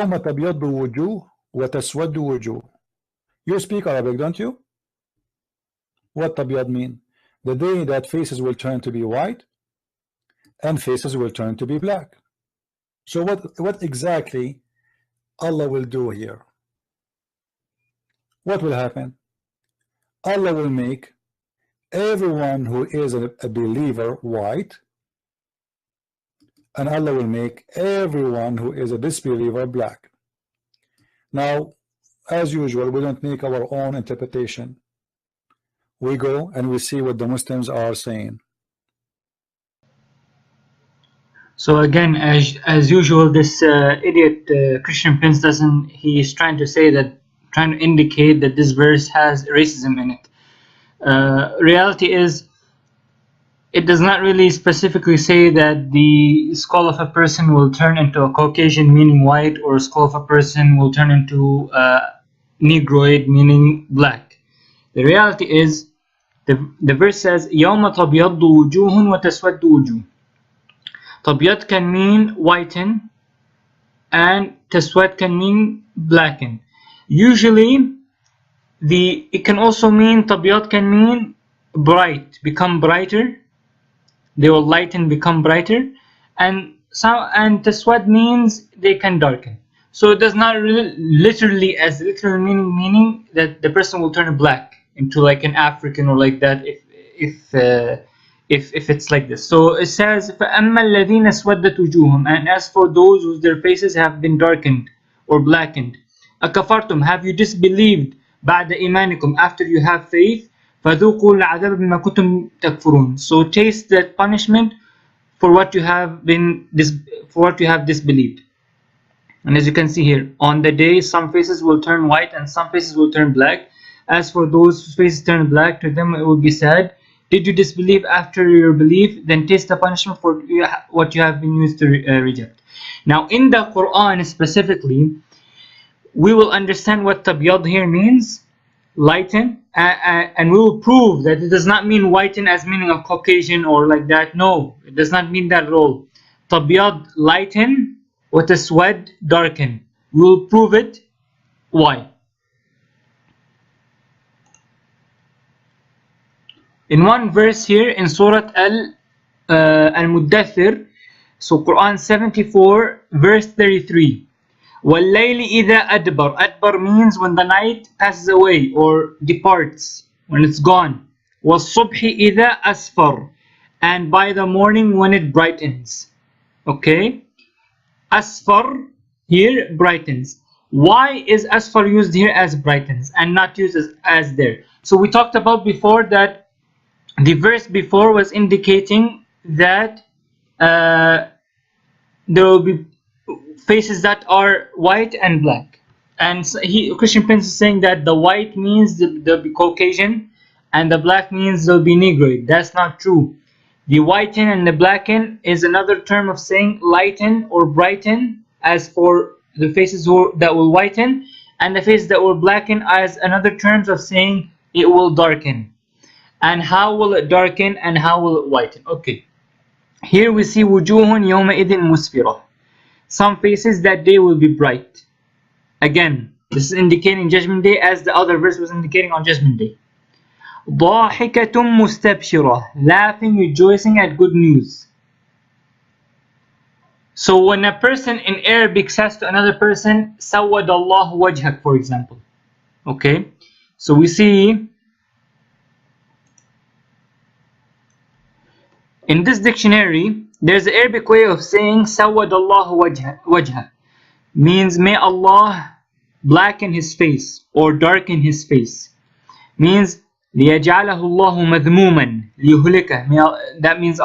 يوم تبيض وجوه وتسود وجوه. You speak Arabic, don't you? What تبيض mean? The day that faces will turn to be white and faces will turn to be black. So what exactly Allah will do here? What will happen? Allah will make everyone who is a believer white, and Allah will make everyone who is a disbeliever black. Now, as usual, we don't make our own interpretation. We go and we see what the Muslims are saying. So again, as usual, this idiot Christian Prince he's trying to indicate that this verse has racism in it. Reality is, it does not really specifically say that the skull of a person will turn into a Caucasian, meaning white, or a skull of a person will turn into Negroid, meaning black. The reality is, the verse says, يَوْمَ تَبْيَضُّ وُجُوهٌ وَتَسْوَدُّ وُجُوهٌ. Tabyad can mean whiten, and taswad can mean blacken. Usually, it can also mean, tabyad can mean bright, become brighter. They will lighten, become brighter, and taswad means they can darken. So it does not really literally meaning that the person will turn black into like an African or like that if it's like this. So it says فَأَمَّا الَّذِينَ اسْوَدَّتْ وُجُوهُمْ, and as for those whose their faces have been darkened or blackened, أَكَفَرْتُمْ, have you disbelieved بَعْدَ إِيمَانِكُمْ, after you have faith, فَذُوقُوا الْعَذَابَ بِمَا كُنتُمْ تَكْفُرُونَ, so taste that punishment for what you have disbelieved. And as you can see here, on the day some faces will turn white and some faces will turn black. As for those whose faces turn black, to them it will be said, did you disbelieve after your belief? Then taste the punishment for what you have been used to reject. Now in the Quran specifically, we will understand what tabyad here means, lighten, and we will prove that it does not mean whiten as meaning of Caucasian or like that. No, it does not mean that at all. Tabyad, lighten, wa taswad, darken. We will prove it. Why? In one verse here in Surah Al-Muddathir, so Quran 74 verse 33, وَاللَّيْلِ إِذَا أَدْبَرَ. Adbar means when the night passes away or departs, when it's gone. وَالصُّبْحِ إِذَا أَسْفَرَ, and by the morning when it brightens. Okay, Asfar here brightens. Why is Asfar used here as brightens and not used as there? So we talked about before that the verse before was indicating that there will be faces that are white and black, and Christian Prince is saying that the white means they'll be Caucasian and the black means they'll be Negroid. That's not true. The whiten and the blacken is another term of saying lighten or brighten, as for the faces that will whiten, and the faces that will blacken as another terms of saying it will darken. And how will it darken and how will it whiten? Okay, here we see wujuhun yawma idin musfira. Some faces that day will be bright. Again, this is indicating Judgment Day, as the other verse was indicating on Judgment Day. ضاحكة مستبشرة, laughing, rejoicing at good news. So when a person in Arabic says to another person, سود الله وجهك, for example. Okay, so we see in this dictionary, there's an Arabic way of saying سود الله وجهك, means may Allah blacken his face or darken his face. Means ليجعله الله مذموما ليهلكه, that means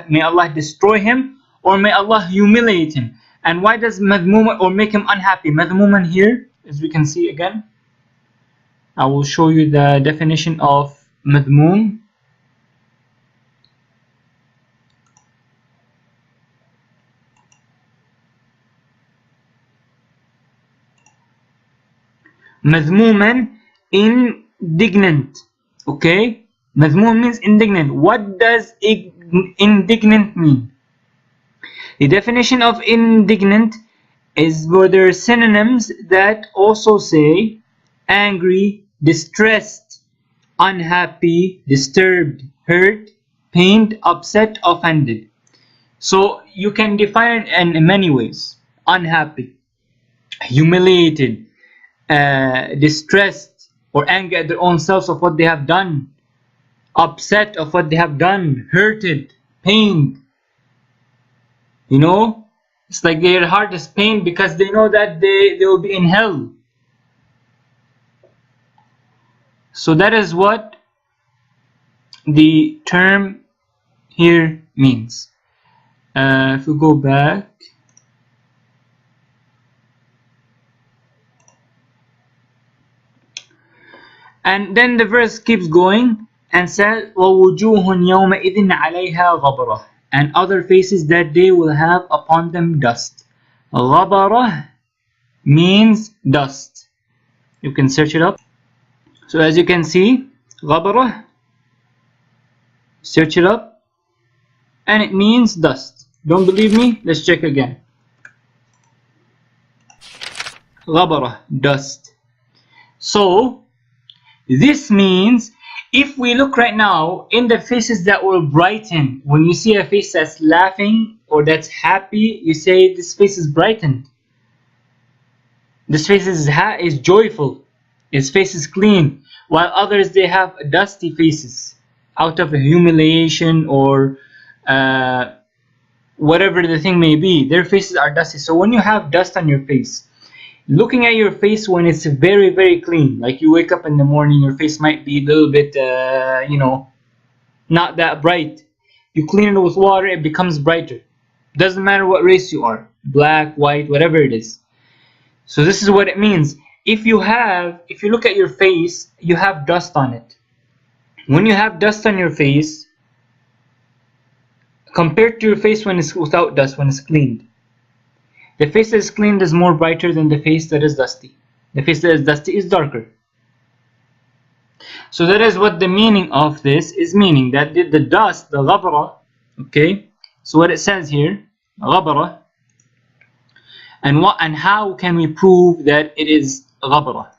may Allah destroy him or may Allah humiliate him. And why does madhmuman or make him unhappy? Madhmuman here, as we can see again, I will show you the definition of madhmum. Madhmuman, indignant. Okay, madhmum means indignant. What does indignant mean? The definition of indignant is where there are synonyms that also say angry, distressed, unhappy, disturbed, hurt, pained, upset, offended. So you can define it in many ways. Unhappy, humiliated, distressed, or angry at their own selves of what they have done, upset of what they have done, hurted, pained. You know, it's like their heart is pained because they know that they will be in hell. So that is what the term here means. If we go back, and then the verse keeps going and says, وَوُجُوهٌ يَوْمَئِذٍ عَلَيْهَا غَبَرَةٌ, and other faces that day will have upon them dust. غَبَرَةٌ means dust. You can search it up. So as you can see, غَبَرَةٌ, search it up, and it means dust. Don't believe me? Let's check again. غَبَرَةٌ, dust. So this means if we look right now in the faces that will brighten, when you see a face that's laughing or that's happy, you say this face is brightened. This face is joyful. His face is clean. While others, they have dusty faces out of humiliation or whatever the thing may be. Their faces are dusty. So when you have dust on your face, looking at your face when it's very, very clean, like you wake up in the morning, your face might be a little bit, not that bright. You clean it with water, it becomes brighter. Doesn't matter what race you are, black, white, whatever it is. So this is what it means. If you look at your face, you have dust on it. When you have dust on your face, compared to your face when it's without dust, when it's cleaned, the face that is cleaned is more brighter than the face that is dusty. The face that is dusty is darker. So that is what the meaning of this is, meaning that the dust, the ghabara, okay? So what it says here, ghabara, and how can we prove that it is ghabara?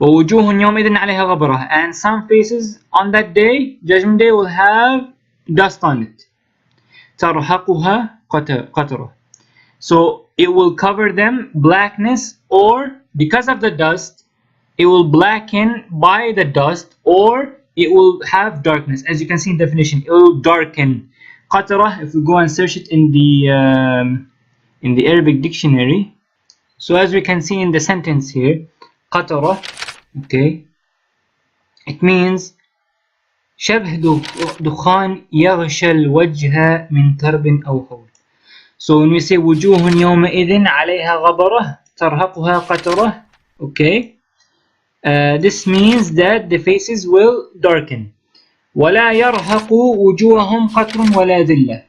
وَوُجُوهٌ يَوْمَئِذٍ عَلَيْهَا غَبَرَةٌ, and some faces on that day, Judgment Day, will have dust on it. تَرْهَقُهَا قَتْرَةٌ. So it will cover them blackness, or because of the dust, it will blacken by the dust, or it will have darkness. As you can see in definition, it will darken. قَتْرَة, if we go and search it in the Arabic dictionary. So as we can see in the sentence here, قَتْرَة, okay, it means شبه دخان يغشى الوجه من كرب أو هول. So when we say وجوه يومئذ عليها غبرة ترهقها قترة, okay, this means that the faces will darken. ولا يرهق وجوههم قتر ولا ذلة.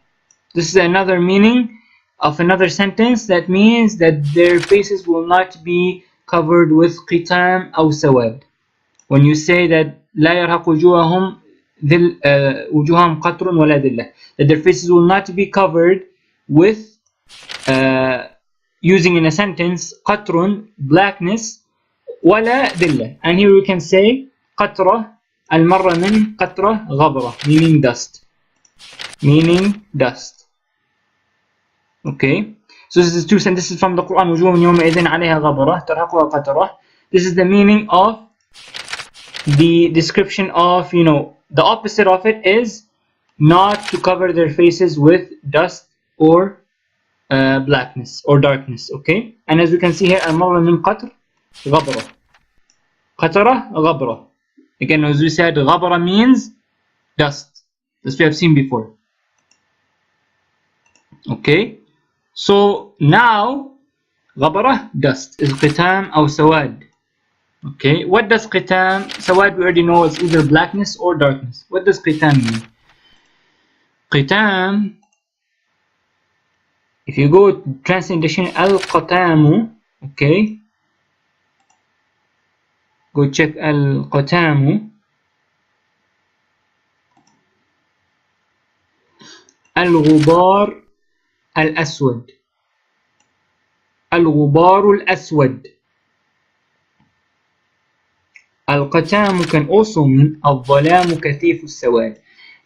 This is another meaning of another sentence that means that their faces will not be covered with qitam أو سواد. When you say that لا يرهق وجوههم وجوههم قتر ولا ذلة, that their faces will not be covered with, using in a sentence, قطر, blackness, ولا ذلة. And here we can say قطرة المرة من قطرة غبرة, meaning dust. Meaning dust. Okay. So this is two sentences from the Quran. وجوه يومئذ عليها غبرة ترهقها قترة. This is the meaning of the description of, the opposite of it is not to cover their faces with dust or blackness or darkness. Okay, and as we can see here, al-marra min qatr ghabra, qatara ghabra. Again, as we said, ghabra means dust, as we have seen before. Okay, so now ghabra, dust, is qitam or sawad. Okay, what does qitam? Sawad we already know is either blackness or darkness. What does qitam mean? Qitam, if you go translation al-qatamu, okay, go check al-qatamu. Al-ghubar al-aswad. الغبار الأسود. القتام can also mean الظلام كثيف السواد.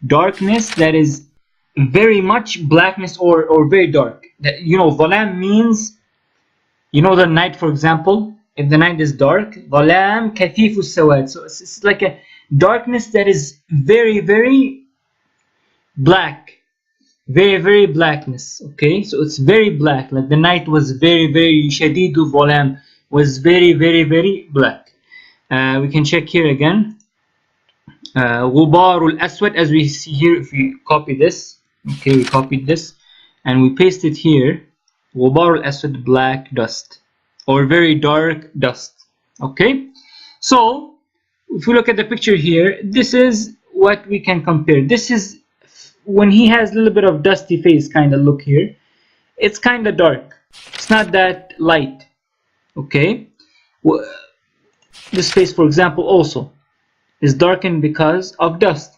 Darkness that is very much blackness or very dark. That, you know, ظلام means, you know, the night, for example. If the night is dark, ظلام كثيف السواد. So it's like a darkness that is very, very black. Very, very blackness. Okay, so it's very black. Like the night was very, very شديد الظلام, was very, very, very black. We can check here again. غبار الأسود, as we see here, if we copy this. Okay, we copied this and we paste it here. غبار الأسود, black dust or very dark dust. Okay, so if we look at the picture here, this is what we can compare. This is when he has a little bit of dusty face kind of look here. It's kind of dark, it's not that light. Okay, this face, for example, also is darkened because of dust.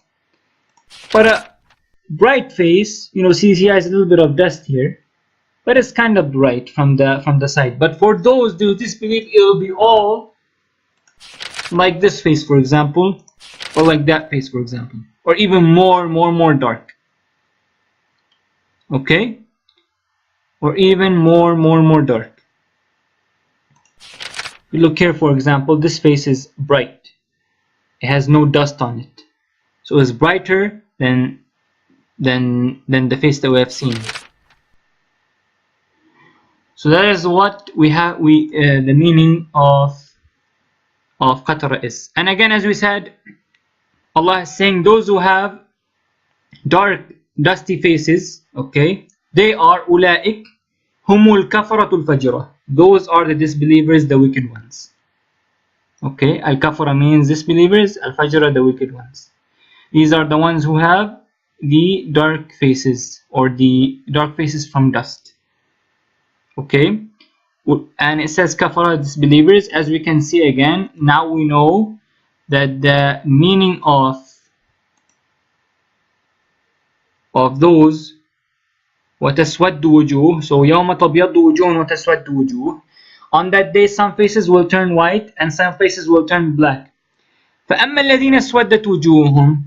But a bright face, you know, see, he has a little bit of dust here, but it's kind of bright from the side. But for those who disbelieve, it will be all like this face, for example, or like that face, for example, or even more dark. Okay, or even more dark. You look here, for example, this face is bright. It has no dust on it, so it's brighter than the face that we have seen. So that is what we have. The meaning of qatra is. And again, as we said, Allah is saying those who have dark, dusty faces, okay, they are ulaik humul kafaratul fajra. Those are the disbelievers, the wicked ones. Okay, al kafara means disbelievers, al fajra the wicked ones. These are the ones who have the dark faces, or the dark faces from dust. Okay, and it says kafara, disbelievers. As we can see again, now we know that the meaning of those وتسود وجوه, so يوم تبيض وجوه وتسود وجوه, on that day some faces will turn white and some faces will turn black. فأما الذين اسودت وجوههم,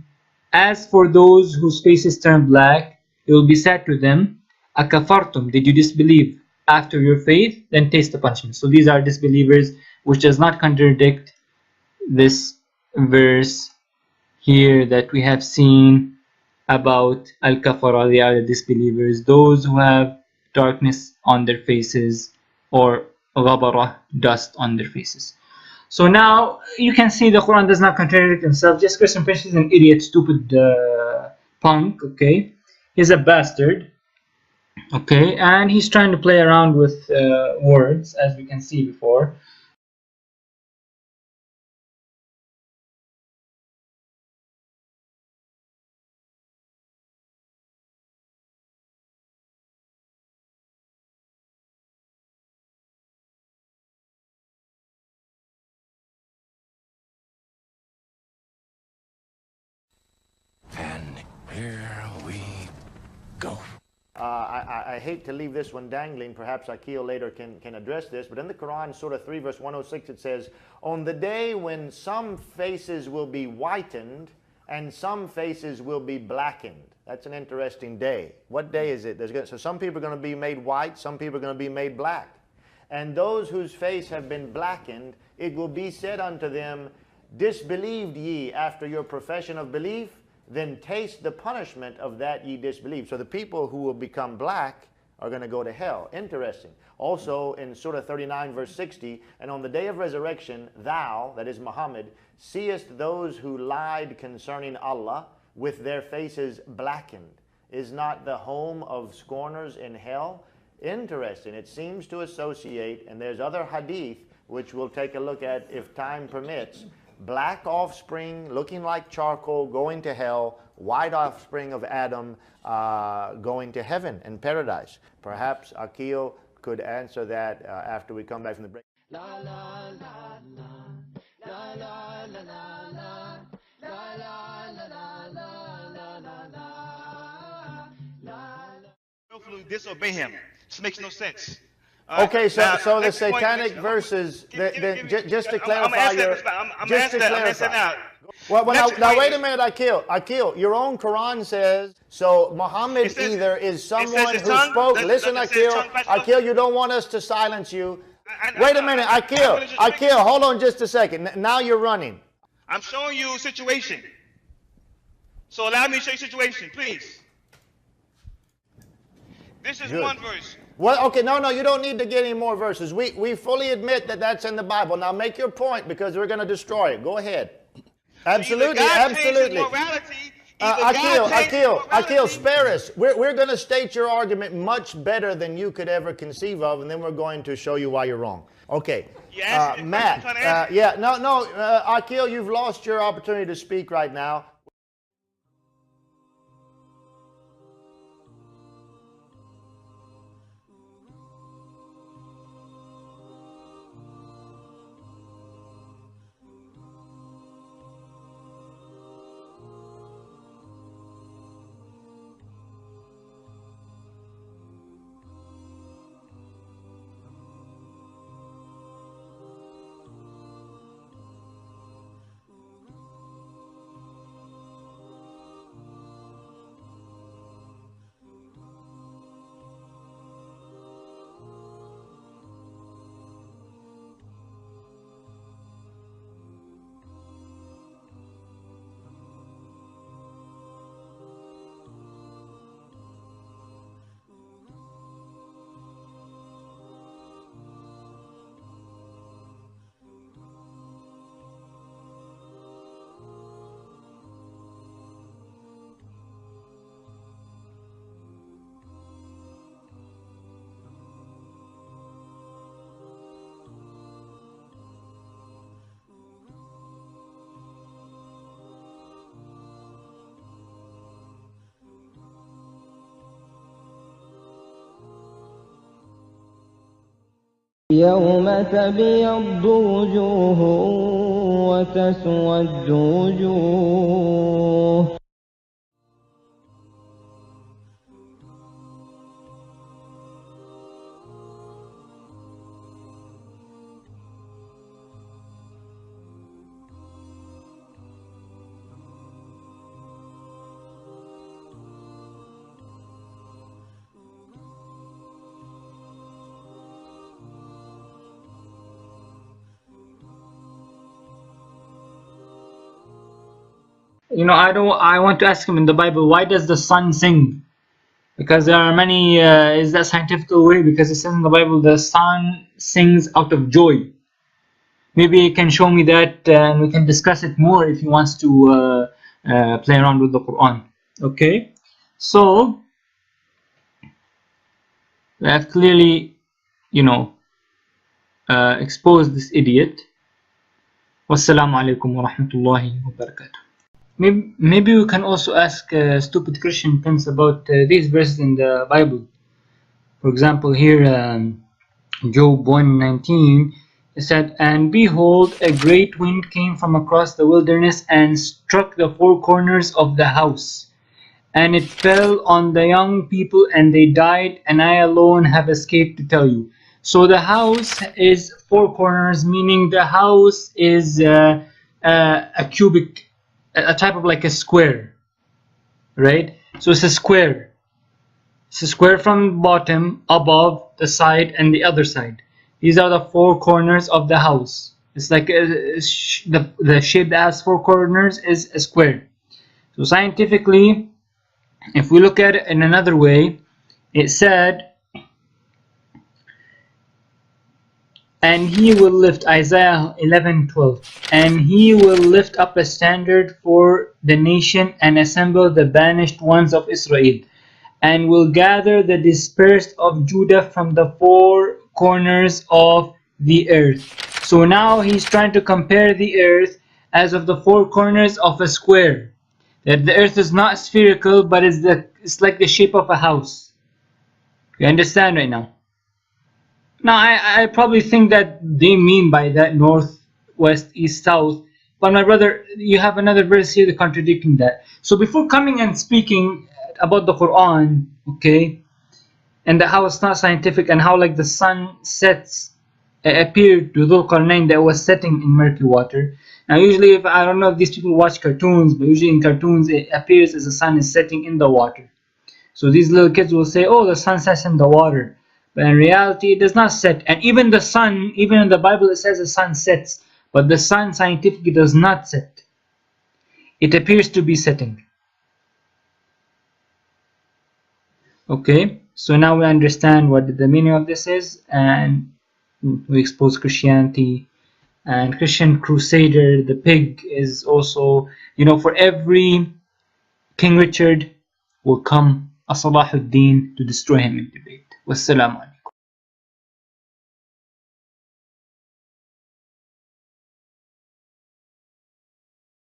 as for those whose faces turn black, it will be said to them, أكفرتم, did you disbelieve after your faith? Then taste the punishment. So these are disbelievers, which does not contradict this verse here that we have seen about al-kafara. They are the disbelievers, those who have darkness on their faces, or ghabara, dust on their faces. So now you can see the Quran does not contradict himself. Just Christian Prince is an idiot, stupid punk. Okay, he's a bastard. Okay, and he's trying to play around with words, as we can see before. And here we go. I hate to leave this one dangling. Perhaps Akil later can address this. But in the Quran, Surah 3, verse 106, it says, on the day when some faces will be whitened and some faces will be blackened. That's an interesting day. What day is it? So some people are going to be made white, some people are going to be made black. And those whose face have been blackened, it will be said unto them, disbelieved ye after your profession of belief? Then taste the punishment of that ye disbelieve. So the people who will become black are going to go to hell. Interesting. Also in Surah 39 verse 60, and on the day of resurrection, thou, that is Muhammad, seest those who lied concerning Allah with their faces blackened. Is not the home of scorners in hell? Interesting. It seems to associate, and there's other hadith which we'll take a look at if time permits, black offspring looking like charcoal going to hell, white offspring of Adam going to heaven and paradise. Perhaps Akil could answer that after we come back from the break. La, la, la, la. La, la, la, la, la. La, la, la, la, la, la, la, la. Willfully disobey him. This makes no sense. Okay, so Now, so the next point- satanic next- verses. Just to I'm clarify answering your. this now. I'm Just to answering that. I'm answering clarify. now. Well, Next now point wait a is- minute, Akil. Your own Quran says so. Muhammad It says- either is it says someone his who tongue- spoke. does- Listen, does it say his Akil. tongue touched the- Akil, you don't want us to silence you. I- Wait a minute, I'm Akil. gonna just make- Akil, hold on just a second. Now you're running. I'm showing you a situation. So allow me to show you a situation, please. This is Good. one verse. Well, okay, no, you don't need to get any more verses. We fully admit that that's in the Bible. Now make your point because we're going to destroy it. Go ahead. Absolutely, Either God changes absolutely. morality, either God changes Akil, morality. spare us. We're going to state your argument much better than you could ever conceive of, and then we're going to show you why you're wrong. Okay. You asked me a Matt. question, I'm trying to answer. No, Akil, you've lost your opportunity to speak right now. يوم تبيض وجوه وتسود وجوه I want to ask him in the Bible, why does the sun sing? Because there are many, is that scientific way? Because it says in the Bible, the sun sings out of joy. Maybe he can show me that and we can discuss it more if he wants to play around with the Quran. Okay, so we have clearly, exposed this idiot. Wassalamu alaikum wa rahmatullahi wa barakatuh. Maybe we can also ask stupid Christian things about these verses in the Bible. For example, here, Job 1:19, it said, "And behold, a great wind came from across the wilderness and struck the four corners of the house. And it fell on the young people, and they died, and I alone have escaped to tell you." So the house is four corners, meaning the house is a cubic, a type of like a square, right? So it's a square. It's a square from bottom, above, the side, and the other side. These are the four corners of the house. It's like the shape that has four corners is a square. So scientifically, if we look at it in another way, it said, and he will lift, Isaiah 11:12, and he will lift up a standard for the nation and assemble the banished ones of Israel, and will gather the dispersed of Judah from the four corners of the earth. So now he's trying to compare the earth as of the four corners of a square. That the earth is not spherical, but it's like the shape of a house. You understand right now? Now, I probably think that they mean by that north, west, east, south. But my brother, you have another verse here contradicting that. So before coming and speaking about the Quran, okay, and how it's not scientific, and how like the sun sets appeared to Dhul Qarnayn that was setting in murky water. Now usually, if I don't know if these people watch cartoons, but usually in cartoons it appears as the sun is setting in the water. So these little kids will say, oh, the sun sets in the water. But in reality, it does not set. And even the sun, even in the Bible, it says the sun sets. But the sun scientifically does not set. It appears to be setting. Okay, so now we understand what the meaning of this is. And we expose Christianity. And Christian Crusader, the pig, is also, you know, for every King Richard will come a Salahuddin to destroy him in debate. Wassalamu alaikum.